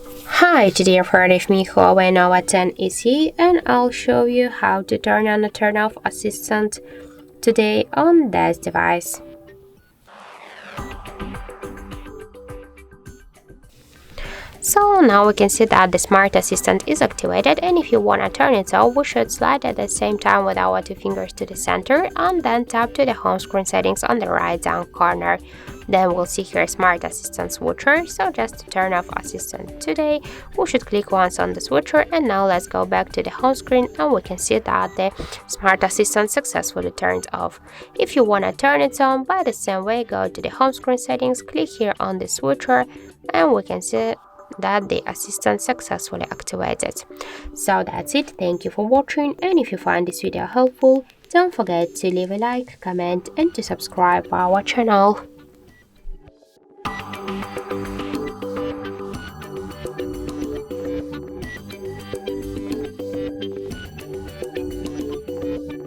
Hi, today I've heard of me HUAWEI Nova 10 is here and I'll show you how to turn on and turn off Assistant today on this device. So now we can see that the Smart Assistant is activated, and if you want to turn it off, we should slide at the same time with our two fingers to the center and then tap to the home screen settings on the right down corner. Then we'll see here Smart Assistant switcher, so just to turn off Assistant today, we should click once on the switcher, and now let's go back to the home screen and we can see that the Smart Assistant successfully turned off. If you want to turn it on, by the same way, go to the home screen settings, click here on the switcher, and we can see that the assistant successfully activated. So that's it. Thank you for watching, and if you find this video helpful, don't forget to leave a like, comment and to subscribe our channel.